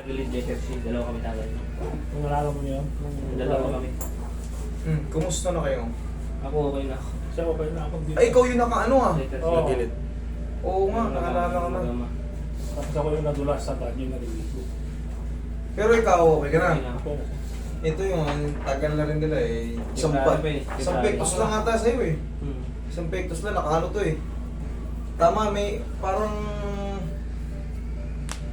Tagilid Jefferson, dalawa kami tagal. Kung nalala mo niya. Dalawa kami. Kumusta na kayo? Ako okay na. Siya okay na ako dito. Ay, ikaw yung nakaano ah. Jefferson. Oo. Gilid. Oo nga, naalala ko na. Tapos ako yung nadulas sa bagyo na rin. Pero ikaw, okay ka na. Okay na. Okay na. Ito yung tagal na rin nila eh. Isang February. pektos lang ata sa'yo eh. Hmm. Isang pektos lang, nakaano to eh. Tama, may parang...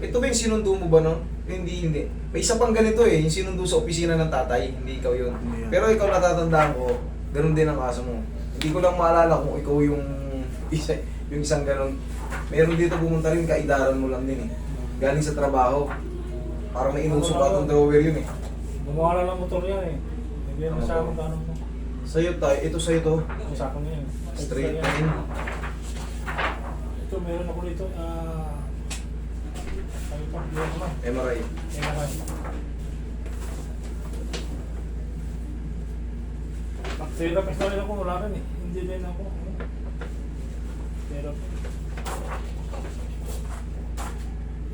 Ito ba yung sinundo mo ba no? Hindi. May isa pang ganito eh, yung sinundo sa opisina ng tatay, hindi ikaw yun. Pero ikaw natatandaan ko, ganun din ang kaso mo. Hindi ko lang maalala kung ikaw yung isang ganun. Meron dito pumunta rin, kaidaran mo lang din eh. Galing sa trabaho. Parang may inusok pa itong drawer yun eh. Gumawa lang ng motor yan eh. Hindi yan sa akin kano mo. Sa'yo tayo, ito sa'yo to. Ang sa akin yan. Straight Extra line. yan. Ito meron ako dito. Ano pa? Meron ko na. MRI. MRI. Mag-therapist na rin ako, wala rin eh. Hindi din ako. Therapy.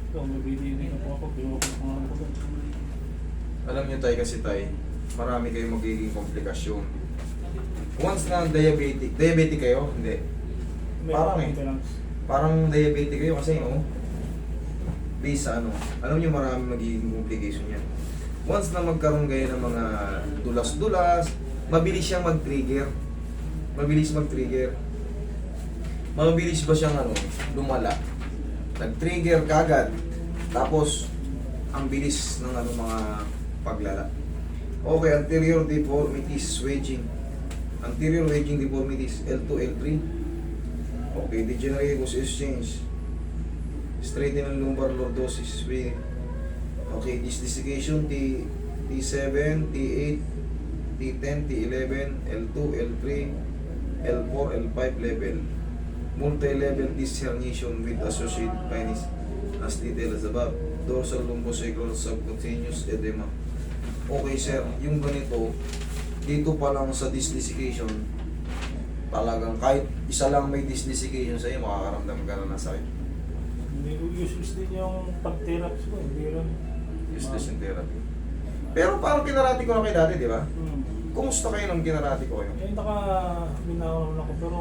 Ito, may video din ako. Binuha ko ng mga ko. Alam niyo tayo kasi tayo, marami kayong magiging komplikasyon. Once na diabetic kayo, hindi. Parang eh. Parang diabetic kayo kasi based sa alam niyo marami magiging complication yan. Once na magkaroon kayo ng mga dulas-dulas, mabilis siyang mag-trigger. Mabilis mag-trigger. Mabilis ba siyang lumala? Nag-trigger kagad. Tapos, ang bilis ng mga paglala. Okay, anterior deformities, wedging. Anterior wedging deformities, L2, L3. Okay, degenerative osseous change. Straightening ng lumbar lordosis. Okay, dislocation, T7, T8, T10, T11, L2, L3, L4, L5 level. Multi-level disc herniation with associated penis as detailed as above. Dorsal lumbosacral subcutaneous edema. Okay sir, yung ganito, dito pa lang sa dislocation, talagang kahit isa lang may dislocation sa'yo, makakaramdam ka na ng sakit. Hindi ko useless din yung pag-therapy ko. Hindi rin. Useless yung therapy. Pero parang kinarati ko na kayo dati, di ba? Kumusta kayo nung kinarati ko kayo? Eh, binawalan ako pero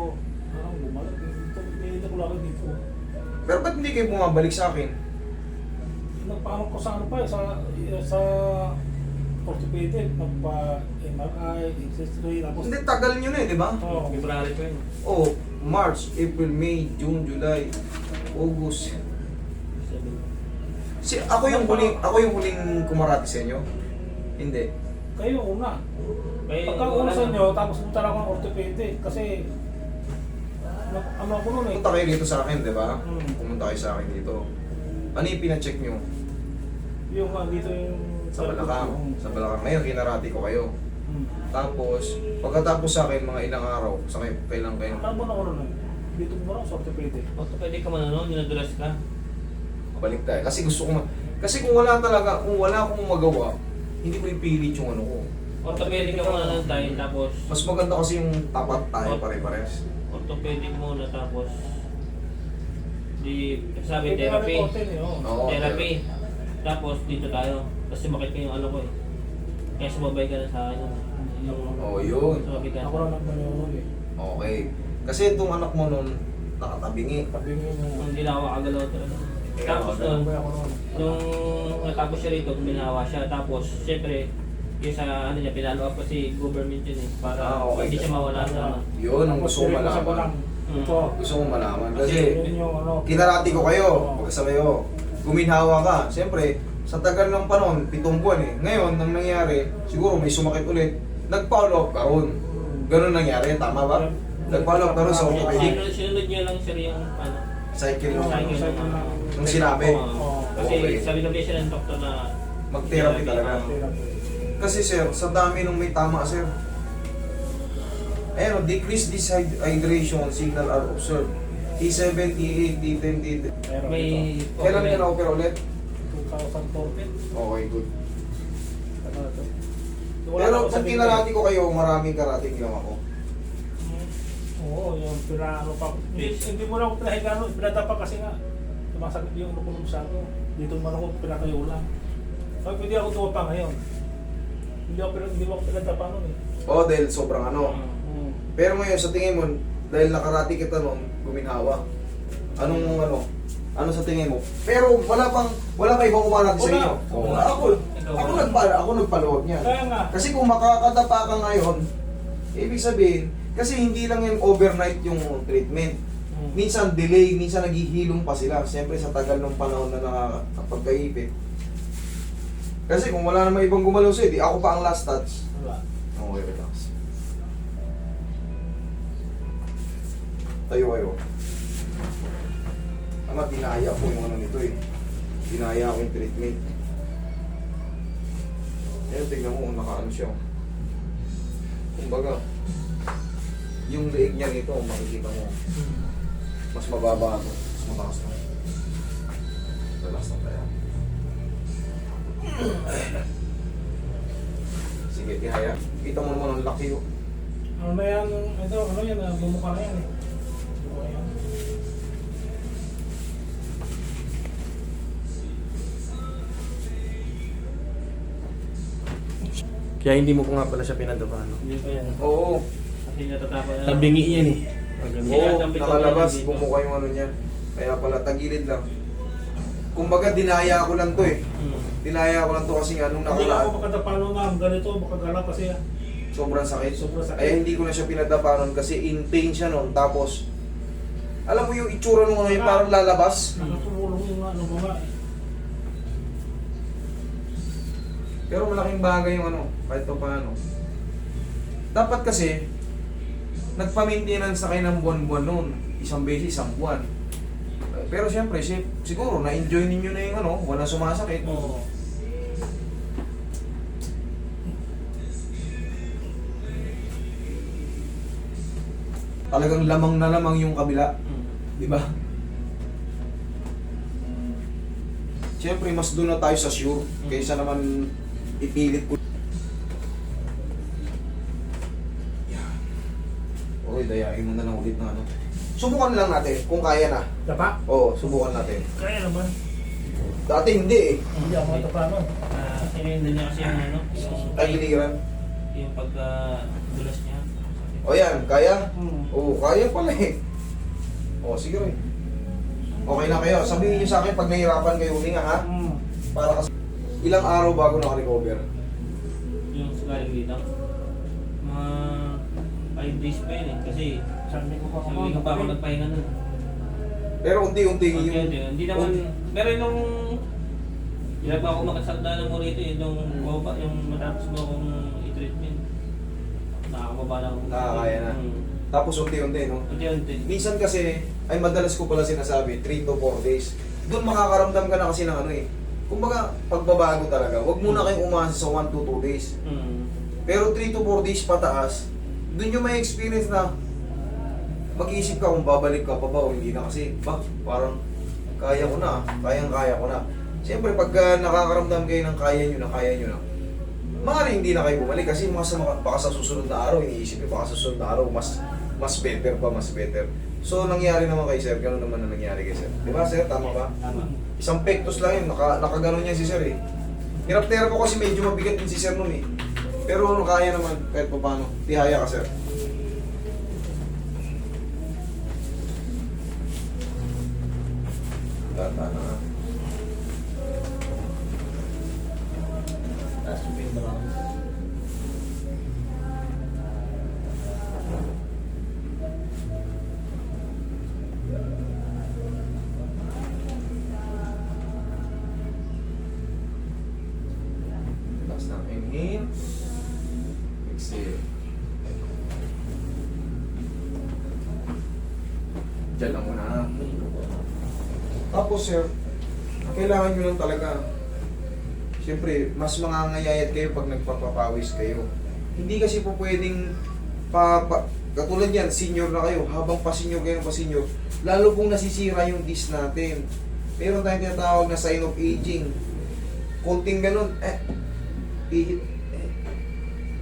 parang bumalik. Dito ko lang dito. Pero ba't hindi kayo bumabalik sa akin? Nagpaano ko sa sa orthopedic, nagpa-MRI, X-ray, tapos... Hindi, tagal nyo na eh, di ba? Oo. February pa yun. Oh, March, April, May, June, July, August. Ako yung huling kumarati sa inyo? Hindi. Kayo una. Pagka una sa inyo, tapos punta lang ako ng orthopedic kasi ano ako nun eh. Pumunta kayo dito sa akin, di ba? Hmm. Pumunta kayo sa akin dito. Ano yung pina-check nyo? Yung dito yung... Sa Balakang. Sa Balakang. Ngayon, kinarati ko kayo. Hmm. Tapos, pagkatapos sa akin, mga ilang araw, sa kayo, kailan kayo? Ano ba na ako nun? Dito mo na ako sa orthopedic. Pwede ka man dinadulas ka. Balik tayo. Kasi gusto ko kasi kung wala akong magawa, hindi ko ipilit yung ko. Orthopedic ka muna ng tayo, tapos Mas maganda kasi yung tapat tayo pare-pares. orthopedic muna, tapos sabi Pwede ka therapy. reportin eh, oo. Oo, Therapy. Tapos dito tayo. Kasi bakit ko yung ko eh. Kaya sumabay ka na sa akin. Oh, yun. Sumabay ka. Ako lang nagmanood eh. Okay. Kasi itong anak mo nun, nakatabingi. Tabingin mo. Hindi na ako agalaw talaga. Tapos Kaya, nun, Sabay ako nun. nung natapos siya rito, binawa siya. Tapos, syempre, yung sa niya, pinalo up kasi government yun eh. Para okay. hindi siya mawala sa Yun ang Tapos gusto ko direct sa malaman. balang. Ito. Gusto ko malaman. Yun Kasi, yung kinarati ko kayo. Oo. Pagkasabay ko, guminhawa ka. Siyempre, sa tagal ng panahon, 7 buwan eh. Ngayon, ang nangyari, siguro may sumakit ulit. Nag-follow up ka ron. Ganun nangyari, tama ba? Nag-follow up ka ron sa orthopedic. Sinunod niya lang sir yung Cycle Oo, nung, cycle na. nung sinabi. Oo. Kasi Okay. sabi na siya ng doktor na Mag-therapy talaga. Therapy. Kasi sir, sa dami nung may tama sir. Ayun, decreased dehydration signal are observed. T7, T8, T10, T10. Meron may dito. Kailan ka na-opera ulit? 2014. Okay, good. Ano na to? Pero kung kinarati ko kayo, maraming karate ginawa ko. Oo, yung pinaano pa. Hindi mo na ako pinahiga, pinadapa kasi nga. Tumasakit yung lukulong sa ako. Dito man ako pinatayo lang. Sabi, hindi ako tumapa ngayon. Hindi ako pinagtapa nun eh. Oo, dahil sobrang ano. Hmm. Pero ngayon, sa tingin mo, dahil nakarati kita noon, guminhawa. Ano sa tingin mo? Pero wala pa ibang umarati sa Wala. inyo. Wala. Ako nagpaloob niyan. Kaya nga. Kasi kung makakadapa ka ngayon, ibig sabihin, kasi hindi lang yung overnight yung treatment. Minsan delay, minsan naghihilom pa sila. Siyempre sa tagal ng panahon na nakapagkaipit. Kasi kung wala namang ibang gumalaw sa'yo, di ako pa ang last touch. Wala. Okay, relax. Tayo kayo. Ama, dinaya ko yung ano nito eh. Dinaya ko yung treatment. Ngayon, tignan mo kung nakaano siya. Kumbaga, yung leeg niya nito, makikita mo, mas mababa ako, mas mataas na. Relax na tayo. Sige, tihaya. Kita mo naman ang laki oh. Ano na yan? Ito, ano yan? Bumukha na yan eh. Bumukha yan. Kaya hindi mo ko nga pala siya pinadapa, no? Hindi pa yan. Oo. Kasi natatapon na. Tabingi yan eh. Oo, nakalabas, bumuka yung ano niya. Kaya pala, tagilid lang. Kumbaga, dinaya ko lang to eh. Dinaya ko lang to kasi nga nung Hindi na ako nakaraan, makadapa nun na ganito, makagala kasi sobrang sakit. Sobrang sakit. Kaya hindi ko na siya pinadapa nun kasi in pain siya nun. Tapos, alam mo yung itsura nung ano yung parang lalabas. nakatumulong yung ano mo nga eh. Pero malaking bagay yung ano, kahit pa paano. Dapat kasi, nagpa-maintenance na kayo ng buwan-buwan noon. Isang beses, isang buwan. Pero siyempre, siguro, na-enjoy ninyo na yung ano, walang sumasakit. Oo. Talagang lamang na lamang yung kabila. Di ba? Siyempre, mas doon na tayo sa sure. Kaysa naman ipilit ko. Yan. Okay, dayain mo na lang ulit ng ano. Subukan lang natin kung kaya na. Dapa? Oo, subukan natin. Kaya naman. Dati hindi eh. Hindi ako makadapa nun. Sinenda niya kasi yung ano, Tagiliran. yung pagka-dulas niya. O yan, kaya? Hmm. Oo, kaya pala eh. O, sige rin. Okay na kayo. Sabihin niyo sa akin pag nahihirapan kayo huminga ha. Hmm. Para kasi ilang araw bago naka-recover. Yung galing dito. Mga 5 days pa yun eh. Kasi Sabi ko pa sabi ko pa ako nagpahinga nun. Pero unti-unti yung... Okay, hindi naman, pero nung hirap ako makasagda ng mo rito, yung baba, yung matapos mo akong i-treatment. Nakakababa na ako. Nakakaya na. Tapos unti-unti, no? Unti-unti. Minsan kasi, ay madalas ko pala sinasabi, 3 to 4 days. Doon makakaramdam ka na kasi ng ano eh. Kumbaga, pagbabago talaga. Huwag muna kayong umasa sa 1 to 2 days. Pero 3 to 4 days pataas, doon yung may experience na mag-iisip ka kung babalik ka pa ba o hindi na kasi parang kaya ko na, kayang-kaya ko na. Siyempre, pagka nakakaramdam kayo ng kaya nyo na, maaaring hindi na kayo bumalik kasi baka sa susunod na araw, iniisip nyo baka sa susunod na araw, mas better. So, nangyari naman kay sir, gano'n naman na nangyari kay sir. Di ba sir, tama ba? Tama. Isang pektos lang yun, nakaganon niya si sir eh. Hirap-terap ko kasi medyo mabigat din si sir nun eh. Pero ano, kaya naman, kahit pa paano. Tihaya ka sir. Tata na. Tapos yung brown. Taas ng inhale. Exhale. Diyan lang muna. Tapos sir, kailangan nyo lang talaga. Siyempre, mas mangangayayat kayo pag nagpapapawis kayo. Hindi kasi po pwedeng katulad yan, senior na kayo, habang pa-senior kayo pa-senior, lalo pong nasisira yung disc natin. Meron tayong tinatawag na sign of aging. Konting ganun,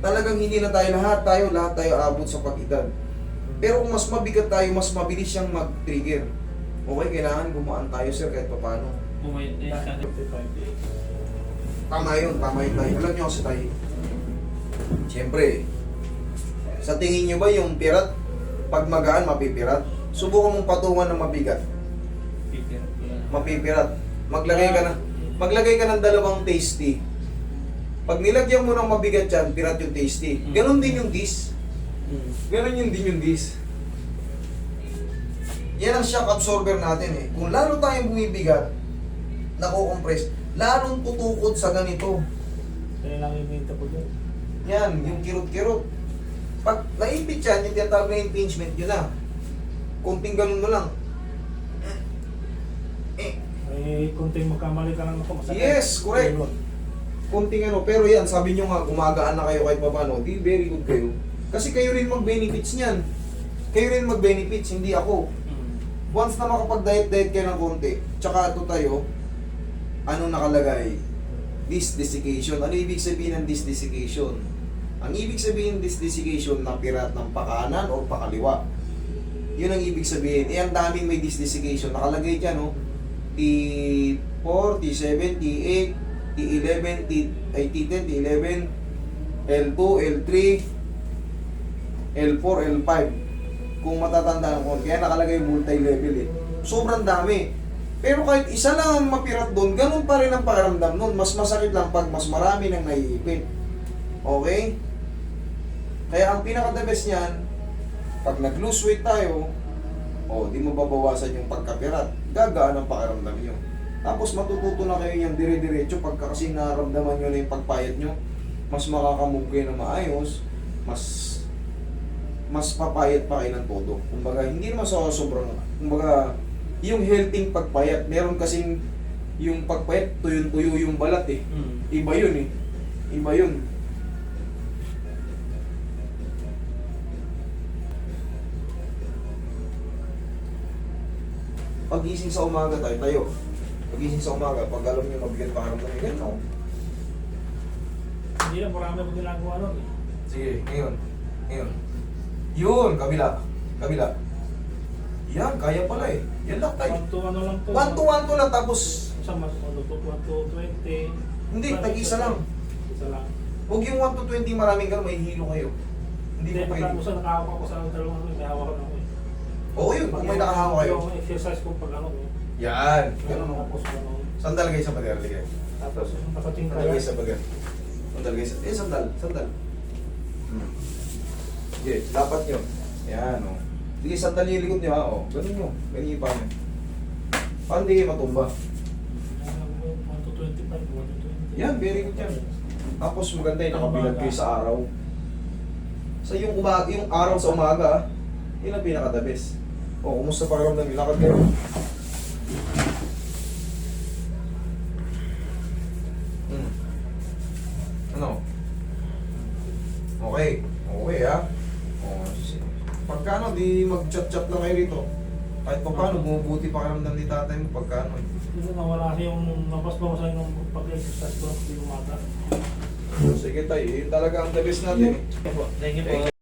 talagang hindi na tayo lahat tayo abot sa pag-edad. Pero kung mas mabigat tayo, mas mabilis siyang mag-trigger. Okay, kailangan gumaan tayo sir kahit paano. Bumayot na yung sakit. 55 days. Tama yun tayo. Alam nyo kasi tayo, siyempre, sa tingin nyo ba yung pirat, pag magaan, mapipirat? Subukan mong patungan ng mabigat. Peter. Mapipirat. Maglagay ka ng dalawang tasty. Pag nilagyan mo ng mabigat yan, pirat yung tasty. Ganon din yung dis. Ganon yun din yung dis. Yan ang shock absorber natin eh. Kung lalo tayong bumibigat, nako-compress, lalong tutukod sa ganito. Kaya lang yung minta po dyan. Yan, yung kirot-kirot. Pag naipit yan, yung tinatawag na impingement, yun na. Kunting ganun mo lang. Ay, kunting magkamali ka lang ako. Masakit. Yes, correct. Kunting ano, pero yan, sabi nyo nga, gumagaan na kayo kahit paano, di very good kayo. Kasi kayo rin mag-benefits niyan. Kayo rin mag-benefits, hindi ako. Once na makapag-diet kayo ng konti, tsaka ito tayo, ano nakalagay? Desiccation. Ano ibig sabihin ng desiccation? Ang ibig sabihin ng desiccation, napirat ng pakanan o pakaliwa. Yun ang ibig sabihin. Eh, ang daming may desiccation. Nakalagay dyan, no? T4, T7, T8, T11, T10, T11, L2, L3, L4, L5. Kung matatandaan ko, kaya nakalagay multi-level eh. Sobrang dami. Pero kahit isa lang ang mapirat doon, ganun pa rin ang pakiramdam nun. Mas masakit lang pag mas marami nang naiipit. Okay? Kaya ang pinaka-the best niyan, pag nag-lose weight tayo, di mo babawasan yung pagkapirat. Gagaan ang pakiramdam nyo. Tapos matututo na kayo yung dire-diretso pagka kasi nararamdaman nyo na yung pagpayat nyo, mas makakamove kayo na maayos, mas papayat pa kayo ng todo. Kumbaga, hindi naman sa sobrang, kumbaga, yung healthy pagpayat, meron kasing yung pagpayat, tuyo-tuyo yung balat eh. Iba yun eh. Iba yun. Pagising sa umaga tayo. Pagising sa umaga, pag alam nyo mabigat pa karamdam nyo, ganun ako. Hindi lang, marami ko ginagawa nun eh. Sige, ngayon. Yun, kabila. Yan, kaya pala eh. Yan lang tayo. 1 to ano lang to. 1 to 1 to lang, tapos Isa mas, 1 to 20. hindi, tag-isa lang. Isa lang. Huwag yung 1 to 20 maraming gano'n, may hilo kayo. Hindi Hindi, ko pwede. pagkano sa nakahawak ako sa dalawang ano, may hawak ako eh. Oo yun, kung may nakahawa kayo. Yung exercise ko pag ano eh. Yan, Ganun ganun. tapos ano. Sandal kayo sa bagar, ligay. Tapos yung nakating Sandal kaya. kayo sa bagar. Sandal kayo sa... sandal. Sige, dapat nyo. Yan, o. Sige, sandal yung likod nyo, ha, o. Ganun nyo, ganun yung paano. Paano di kayo matumba? 1 to 25, 1 to 20. Yan, very good yan. Tapos maganda yung nakabilad kayo sa araw. Sa yung araw sa umaga, yun ang pinaka-the best. O, kumusta pakiramdam yung lakad kayo? Ano? Okay. Okay, ha? O, pagka ano, di mag-chat-chat lang kayo rito. Kahit pa paano, bumubuti pakiramdam ni tatay mo pagka ano. Hindi nawala yung mabas-bawasan yung pag-exercise ko ng umaga. Sige tayo, yun talaga ang the best natin. Thank you po.